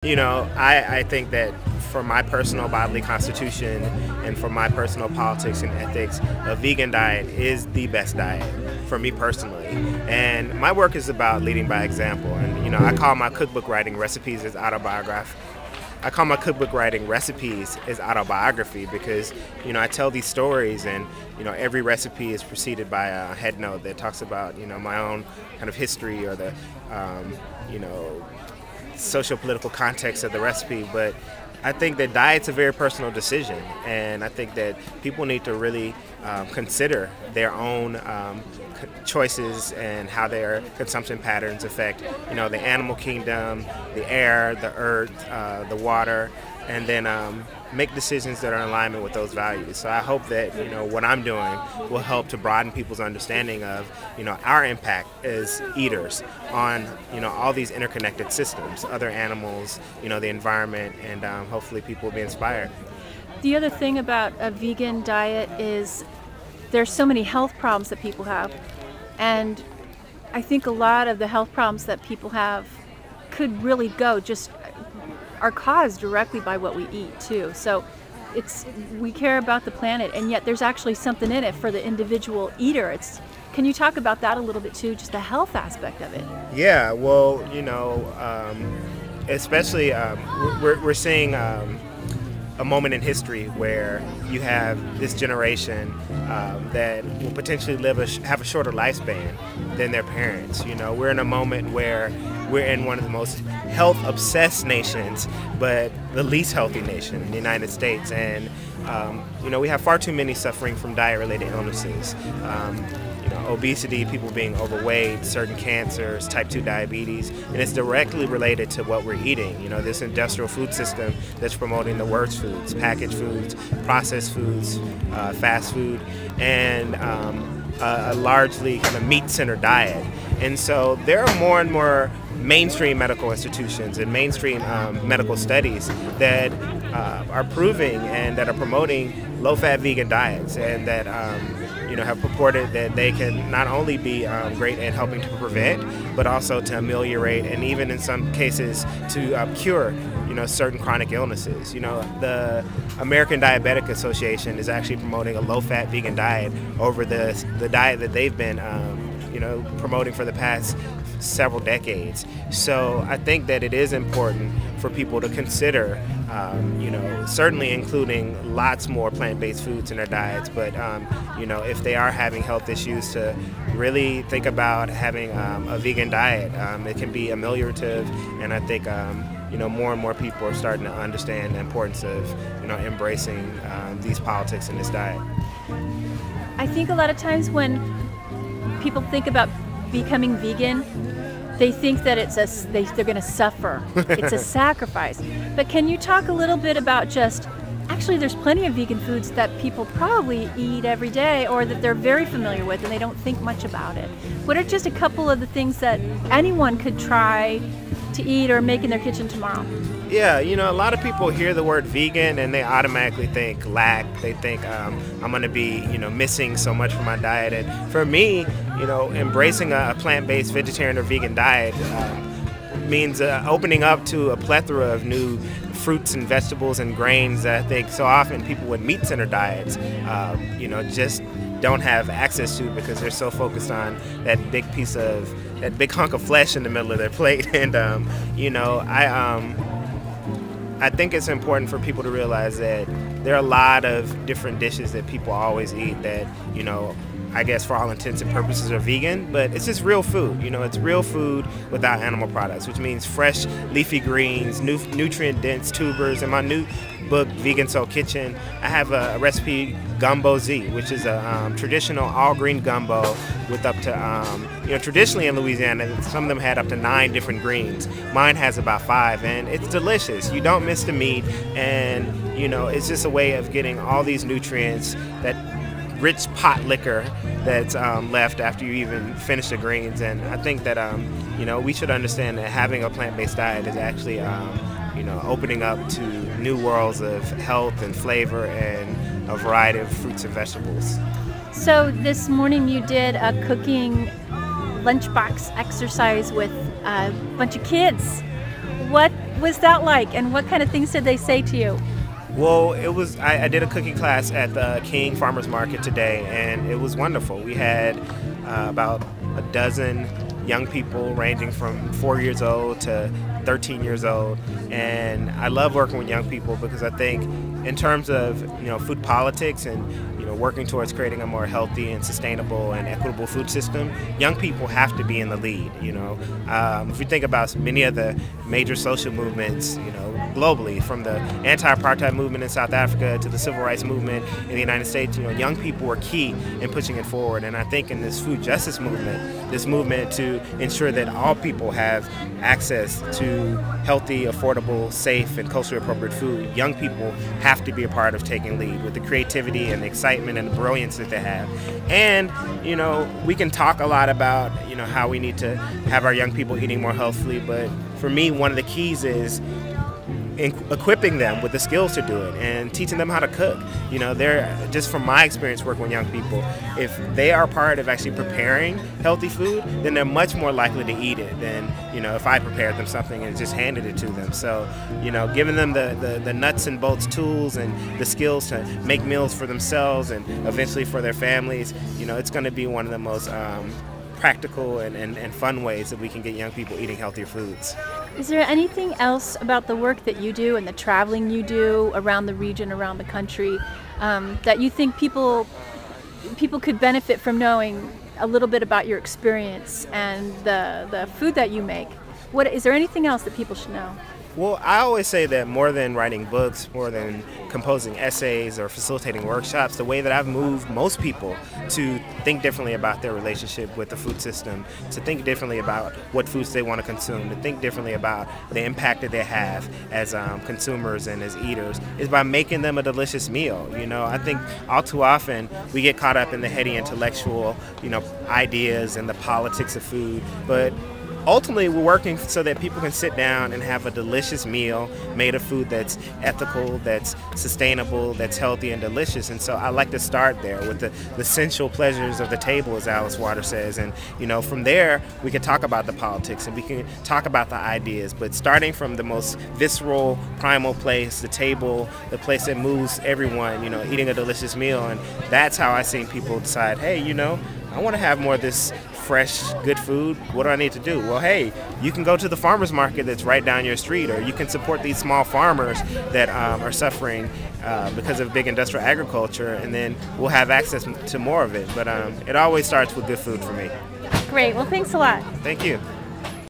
I think that for my personal bodily constitution and for my personal politics and ethics, a vegan diet is the best diet for me personally. And my work is about leading by example. And, I call my cookbook writing recipes as autobiography. I call my cookbook writing recipes as autobiography because, I tell these stories and, every recipe is preceded by a head note that talks about, my own kind of history or the, you know, socio-political context of the recipe. But I think that diet's a very personal decision, and I think that people need to really consider their own choices and how their consumption patterns affect, the animal kingdom, the air, the earth, the water, and then make decisions that are in alignment with those values. So I hope that what I'm doing will help to broaden people's understanding of our impact as eaters on all these interconnected systems, other animals, the environment, and hopefully people will be inspired. The other thing about a vegan diet is there's so many health problems that people have, and I think a lot of the health problems that people have could really are caused directly by what we eat too. So we care about the planet, and yet there's actually something in it for the individual eater. Can you talk about that a little bit too, just the health aspect of it? Yeah, well, especially we're seeing a moment in history where you have this generation that will potentially have a shorter lifespan than their parents. We're in a moment where we're in one of the most health-obsessed nations, but the least healthy nation, the United States. And, we have far too many suffering from diet-related illnesses. Obesity, people being overweight, certain cancers, type 2 diabetes, and it's directly related to what we're eating. This industrial food system that's promoting the worst foods, packaged foods, processed foods, fast food, and a largely kind of meat-centered diet. And so there are more and more mainstream medical institutions and mainstream medical studies that are proving and that are promoting low-fat vegan diets, and that have purported that they can not only be great at helping to prevent, but also to ameliorate and even in some cases to cure certain chronic illnesses. The American Diabetic Association is actually promoting a low-fat vegan diet over the diet that they've been promoting for the past several decades. So I think that it is important for people to consider, certainly including lots more plant-based foods in their diets, but, if they are having health issues, to really think about having a vegan diet. It can be ameliorative, and I think, more and more people are starting to understand the importance of, embracing these politics in this diet. I think a lot of times when people think about becoming vegan, they think that they're going to suffer. It's a sacrifice. But can you talk a little bit about actually there's plenty of vegan foods that people probably eat every day or that they're very familiar with and they don't think much about it. What are just a couple of the things that anyone could try to eat or make in their kitchen tomorrow? Yeah, a lot of people hear the word vegan and they automatically think lack. They think I'm going to be, missing so much from my diet. And for me, embracing a plant-based vegetarian or vegan diet means opening up to a plethora of new fruits and vegetables and grains that I think so often people with meat-centered diets, just don't have access to because they're so focused on that big hunk of flesh in the middle of their plate. And, I think it's important for people to realize that there are a lot of different dishes that people always eat that, I guess for all intents and purposes are vegan, but it's just real food. It's real food without animal products, which means fresh leafy greens, nutrient-dense tubers. In my new book, Vegan Soul Kitchen, I have a recipe, Gumbo Z, which is a traditional all-green gumbo with up to, traditionally in Louisiana, some of them had up to 9 different greens. Mine has about 5, and it's delicious. You don't miss the meat, and, it's just a way of getting all these nutrients, that rich pot liquor that's left after you even finish the greens. And I think that, we should understand that having a plant-based diet is actually, opening up to new worlds of health and flavor and a variety of fruits and vegetables. So this morning you did a cooking lunchbox exercise with a bunch of kids. What was that like, and what kind of things did they say to you? Well, it was. I did a cooking class at the King Farmers Market today, and it was wonderful. We had about a dozen young people ranging from 4 years old to 13 years old, and I love working with young people because I think, in terms of food politics and working towards creating a more healthy and sustainable and equitable food system, young people have to be in the lead. If you think about many of the major social movements, globally, from the anti-apartheid movement in South Africa to the civil rights movement in the United States, young people were key in pushing it forward. And I think in this food justice movement, this movement to ensure that all people have access to healthy, affordable, safe, and culturally appropriate food, young people have to be a part of taking lead with the creativity and the excitement and the brilliance that they have. And, we can talk a lot about, how we need to have our young people eating more healthfully, but for me, one of the keys is equipping them with the skills to do it and teaching them how to cook. They're, just from my experience working with young people, if they are part of actually preparing healthy food, then they're much more likely to eat it than, if I prepared them something and just handed it to them. So, giving them the nuts and bolts tools and the skills to make meals for themselves and eventually for their families, it's going to be one of the most practical and fun ways that we can get young people eating healthier foods. Is there anything else about the work that you do and the traveling you do around the region, around the country, that you think people could benefit from knowing a little bit about your experience and the food that you make? Is there anything else that people should know? Well, I always say that more than writing books, more than composing essays or facilitating workshops, the way that I've moved most people to think differently about their relationship with the food system, to think differently about what foods they want to consume, to think differently about the impact that they have as consumers and as eaters, is by making them a delicious meal. I think all too often we get caught up in the heady intellectual, ideas and the politics of food, but ultimately, we're working so that people can sit down and have a delicious meal made of food that's ethical, that's sustainable, that's healthy and delicious. And so I like to start there with the essential pleasures of the table, as Alice Waters says. And, from there, we can talk about the politics and we can talk about the ideas. But starting from the most visceral, primal place, the table, the place that moves everyone, eating a delicious meal. And that's how I've seen people decide, hey, I want to have more of this fresh, good food. What do I need to do? Well, hey, you can go to the farmer's market that's right down your street, or you can support these small farmers that are suffering because of big industrial agriculture, and then we'll have access to more of it. But it always starts with good food for me. Great. Well, thanks a lot. Thank you.